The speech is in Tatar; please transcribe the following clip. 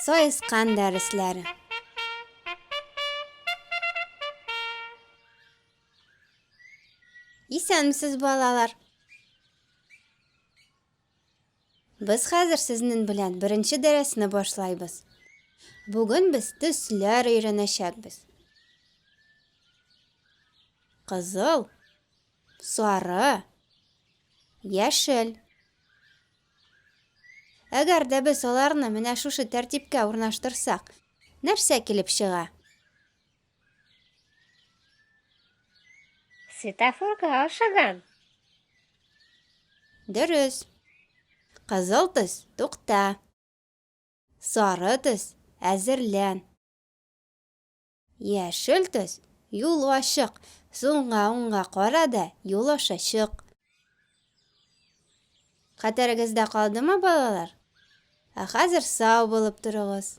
Сайыскан дәресләре. Исәнмесез, балалар? Без хәзер сезнең белән беренче дәресне башлайбыз. Бүген без төсләр өйрәнәчәкбез. Кызыл, сары, яшел. Әгәр дә без аларны менә шушы тәртипкә урнаштырсак, нәрсә килеп чыга? Светофорга охшаган. Дөрес. Кызыл төс — тукта. Сары төс — әзерлән. Яшел төс — юл ачык. Уңга кара да юл аша чык. Хәтерегездә калдымы, балалар? Хәзер сау булып торыгыз.